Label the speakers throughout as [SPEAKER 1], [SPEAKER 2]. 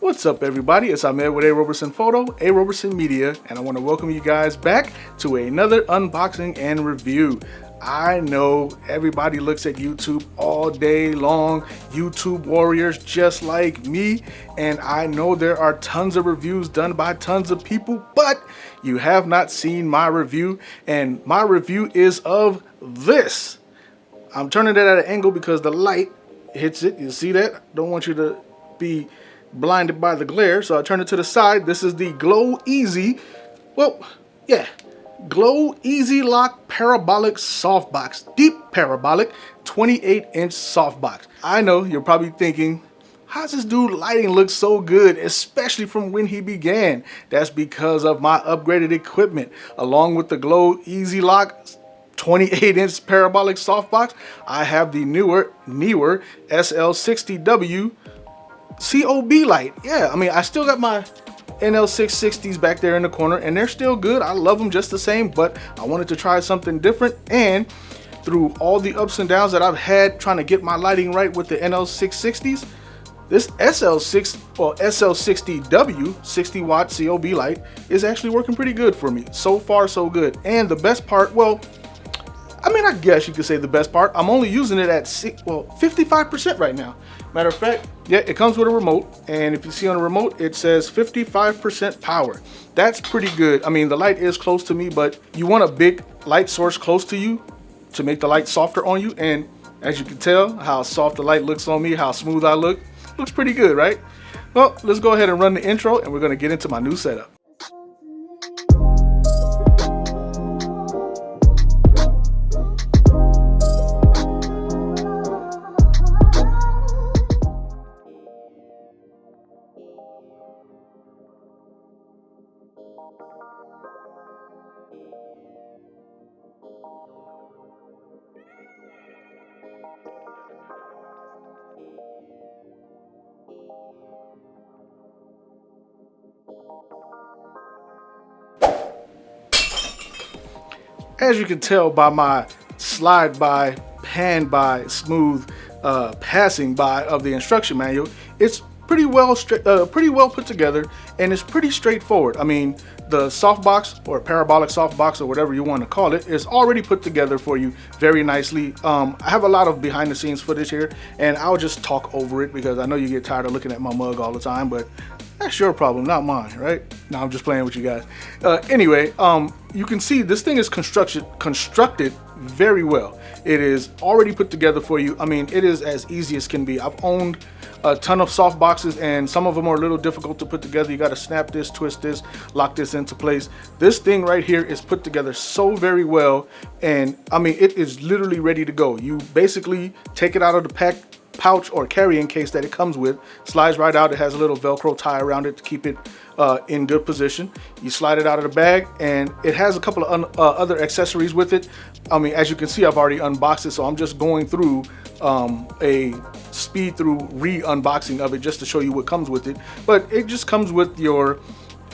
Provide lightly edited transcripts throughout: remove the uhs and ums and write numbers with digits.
[SPEAKER 1] What's up, everybody? It's Ahmed with A. Roberson Photo, A. Roberson Media, and I want to welcome you guys back to another unboxing and review. I know everybody looks at YouTube all day long, YouTube warriors just like me, and I know there are tons of reviews done by tons of people, but you have not seen my review, and my review is of this. I'm turning it at an angle because the light hits it. You see that? Don't want you to be blinded by the glare, so I turn it to the side. This is the Glow Easy, Glow Easy Lock Parabolic Softbox, deep parabolic 28-inch softbox. I know you're probably thinking, how's this dude lighting look so good, especially from when he began? That's because of my upgraded equipment. Along with the Glow Easy Lock 28-inch parabolic softbox, I have the Neewer Sl60W COB light. Yeah, I mean, I still got my NL660s back there in the corner, and they're still good. I love them just the same, but I wanted to try something different. And through all the ups and downs that I've had trying to get my lighting right with the NL660s, this SL60W 60 watt COB light is actually working pretty good for me. So far, so good. And the best part, well, I mean, I guess you could say the best part, I'm only using it at 55% right now. Matter of fact, yeah, it comes with a remote, and if you see on the remote, it says 55% power. That's pretty good. I mean, the light is close to me, but you want a big light source close to you to make the light softer on you. And as you can tell, how soft the light looks on me, how smooth I look, looks pretty good, right? Well, let's go ahead and run the intro, and we're gonna get into my new setup. As you can tell by my slide by, pan by, smooth passing by of the instruction manual, it's pretty well put together, and it's pretty straightforward. I mean, the softbox or parabolic softbox or whatever you want to call it is already put together for you very nicely. I have a lot of behind the scenes footage here, and I'll just talk over it because I know you get tired of looking at my mug all the time, but that's your problem, not mine, right? No, I'm just playing with you guys. Anyway, you can see this thing is constructed very well. It is already put together for you. I mean, it is as easy as can be. I've owned a ton of soft boxes, and some of them are a little difficult to put together. You got to snap this, twist this, lock this into place. This thing right here is put together so very well, and I mean, it is literally ready to go. You basically take it out of the pouch or carrying case that it comes with, slides right out. It has a little Velcro tie around it to keep it in good position. You slide it out of the bag, and it has a couple of other accessories with it. I mean, as you can see, I've already unboxed it, so I'm just going through a speed through re-unboxing of it just to show you what comes with it. But it just comes with your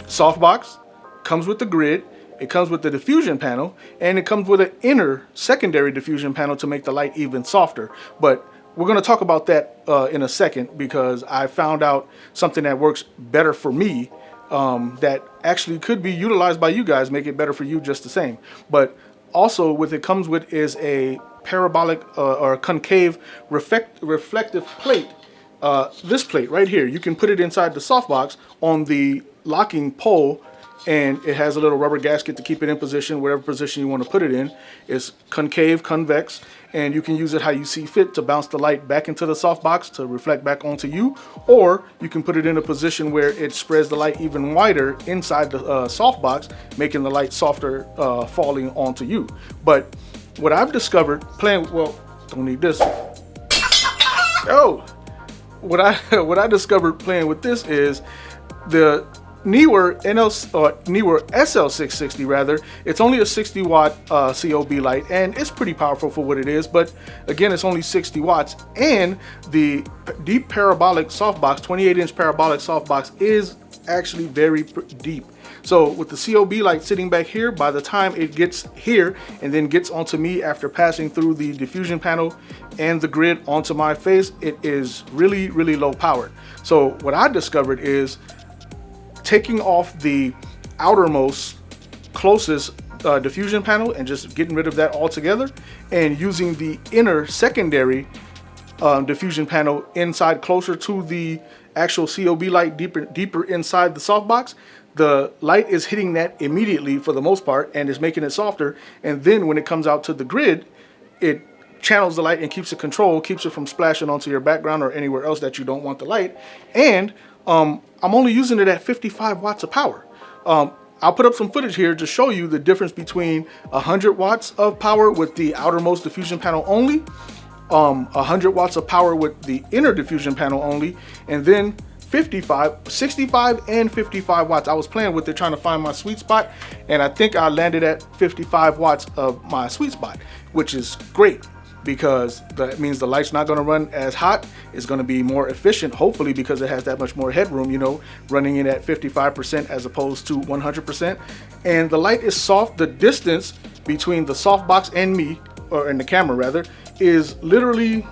[SPEAKER 1] softbox, comes with the grid, it comes with the diffusion panel, and it comes with an inner secondary diffusion panel to make the light even softer. But we're going to talk about that in a second, because I found out something that works better for me that actually could be utilized by you guys, make it better for you just the same. But also what it comes with is a parabolic or concave reflective plate. This plate right here, you can put it inside the softbox on the locking pole, and it has a little rubber gasket to keep it in position, whatever position you want to put it in. It's concave, convex, and you can use it how you see fit to bounce the light back into the softbox to reflect back onto you, or you can put it in a position where it spreads the light even wider inside the softbox, making the light softer falling onto you. But what I've discovered playing, well, don't need this. Oh, what I discovered playing with this is the Neewer Sl60W rather. It's only a 60 watt COB light, and it's pretty powerful for what it is, but again, it's only 60 watts, and the deep parabolic softbox, 28-inch parabolic softbox, is actually very deep. So with the COB light sitting back here, by the time it gets here and then gets onto me after passing through the diffusion panel and the grid onto my face, it is really, really low powered. So what I discovered is taking off the outermost closest diffusion panel and just getting rid of that altogether, and using the inner secondary diffusion panel inside closer to the actual COB light, deeper inside the softbox. The light is hitting that immediately for the most part and is making it softer, and then when it comes out to the grid, it channels the light and keeps it controlled, keeps it from splashing onto your background or anywhere else that you don't want the light. And I'm only using it at 55 watts of power. I'll put up some footage here to show you the difference between 100 watts of power with the outermost diffusion panel only, 100 watts of power with the inner diffusion panel only, and then 65 and 55 watts. I was playing with it trying to find my sweet spot, and I think I landed at 55 watts of my sweet spot, which is great, because that means the light's not going to run as hot. It's going to be more efficient, hopefully, because it has that much more headroom, you know, running in at 55% as opposed to 100%. And the light is soft. The distance between the softbox and me, or in the camera rather, is literally,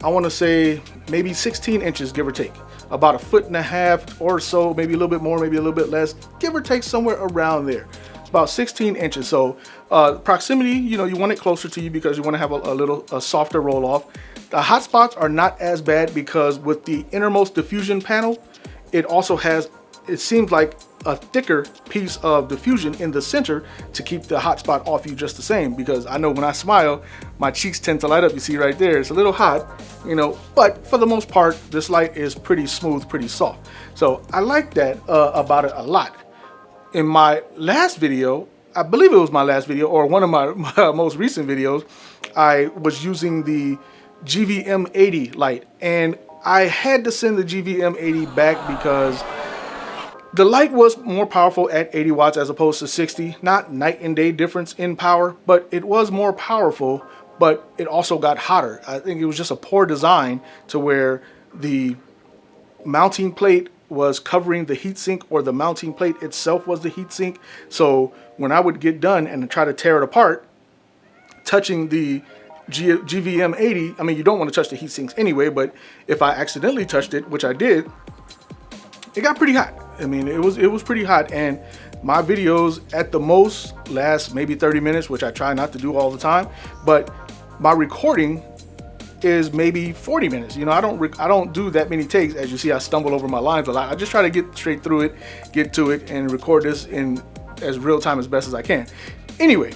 [SPEAKER 1] I want to say maybe 16 inches, give or take. About 1.5 feet or so, maybe a little bit more, maybe a little bit less, give or take somewhere around there. About 16 inches. So proximity, you know, you want it closer to you because you want to have a softer roll off. The hot spots are not as bad because with the innermost diffusion panel, it also has, it seems like, a thicker piece of diffusion in the center to keep the hot spot off you just the same, because I know when I smile, my cheeks tend to light up. You see right there, it's a little hot, you know, but for the most part, this light is pretty smooth, pretty soft. So I like that about it a lot. In my last video, I believe it was my last video or one of my most recent videos, I was using the GVM80 light, and I had to send the GVM80 back because the light was more powerful at 80 watts as opposed to 60. Not night and day difference in power, but it was more powerful, but it also got hotter. I think it was just a poor design to where the mounting plate was covering the heatsink, or the mounting plate itself was the heatsink. So when I would get done and try to tear it apart, touching the GVM80, I mean, you don't want to touch the heat sinks anyway, but if I accidentally touched it, which I did, it got pretty hot. I mean, it was pretty hot, and my videos at the most last maybe 30 minutes, which I try not to do all the time, but my recording is maybe 40 minutes. You know, I don't do that many takes. As you see, I stumble over my lines a lot. I just try to get straight through it, get to it, and record this in as real time as best as I can. Anyway,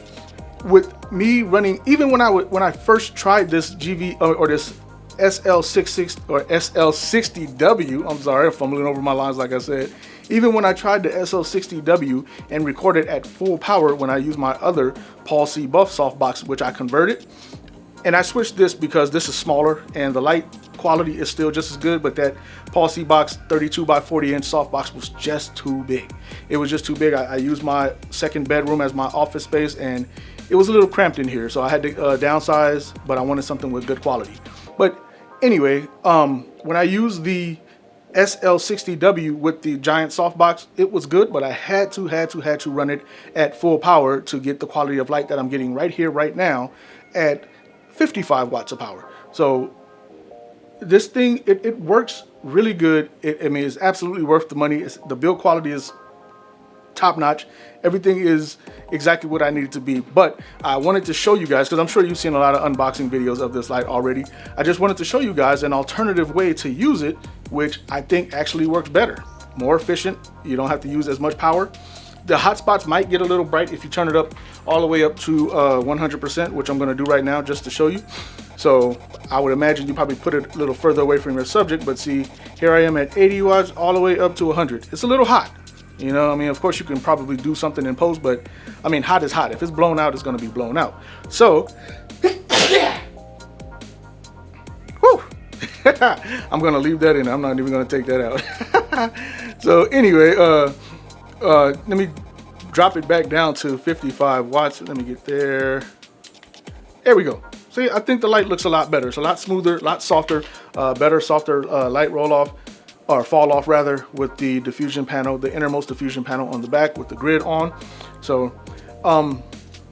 [SPEAKER 1] with me running, even when I first tried this or this Sl60W, I'm sorry, I'm fumbling over my lines like I said. Even when I tried the Sl60W and recorded at full power when I used my other Paul C. Buff softbox, which I converted, and I switched this because this is smaller and the light quality is still just as good, but that Paul C. Box 32 by 40 inch softbox was just too big. It was just too big. I used my second bedroom as my office space, and it was a little cramped in here, so I had to downsize, but I wanted something with good quality. But anyway, when I used the Sl60W with the giant softbox, it was good, but I had to run it at full power to get the quality of light that I'm getting right here, right now, at 55 watts of power. So this thing, it works really good. I mean, it's absolutely worth the money. The build quality is top notch. Everything is exactly what I need it to be. But I wanted to show you guys, because I'm sure you've seen a lot of unboxing videos of this light already. I just wanted to show you guys an alternative way to use it, which I think actually works better, more efficient. You don't have to use as much power. The hot spots might get a little bright if you turn it up all the way up to 100%, which I'm going to do right now just to show you. So I would imagine you probably put it a little further away from your subject, but see, here I am at 80 watts all the way up to 100. It's a little hot. You know, I mean, of course you can probably do something in post, but I mean, hot is hot. If it's blown out, it's going to be blown out. So, whew, I'm going to leave that in. I'm not even going to take that out. So anyway, let me drop it back down to 55 watts. Let me get there. There we go. See, I think the light looks a lot better. It's a lot smoother, a lot softer, softer light roll off, or fall off rather, with the diffusion panel, the innermost diffusion panel on the back with the grid on. So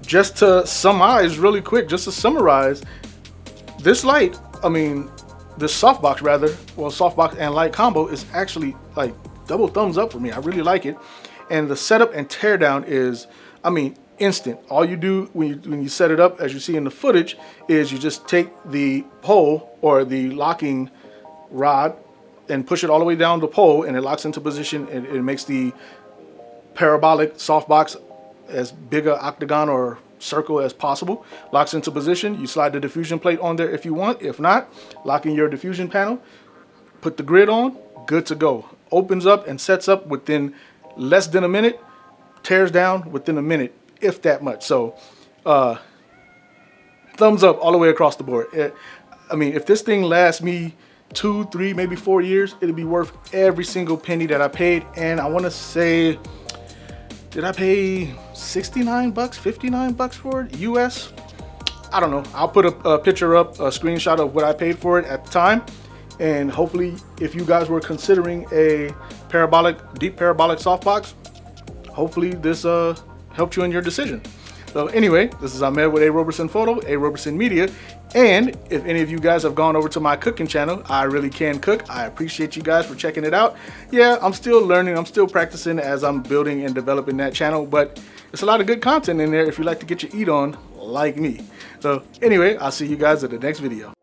[SPEAKER 1] just to summarize really quick, just to summarize, this light, I mean, this softbox rather, well, softbox and light combo is actually like double thumbs up for me. I really like it. And the setup and teardown is, I mean, instant. All you do when you set it up, as you see in the footage, is you just take the pole or the locking rod and push it all the way down the pole, and it locks into position, and it makes the parabolic softbox as big a octagon or circle as possible. Locks into position. You slide the diffusion plate on there if you want. If not, lock in your diffusion panel, put the grid on, good to go. Opens up and sets up within less than a minute, tears down within a minute, if that much. So thumbs up all the way across the board. I mean, if this thing lasts me 2, 3, maybe 4 years, it'll be worth every single penny that I paid. And I want to say, did I pay 69 bucks, 59 bucks for it, US? I don't know. I'll put a picture up, a screenshot of what I paid for it at the time. And hopefully, if you guys were considering a deep parabolic softbox, hopefully this helped you in your decision. So anyway, this is Ahmed with A. Roberson Photo, A. Roberson Media. And if any of you guys have gone over to my cooking channel, I Really Can Cook, I appreciate you guys for checking it out. Yeah, I'm still learning, I'm still practicing as I'm building and developing that channel, but it's a lot of good content in there if you like to get your eat on like me. So anyway, I'll see you guys at the next video.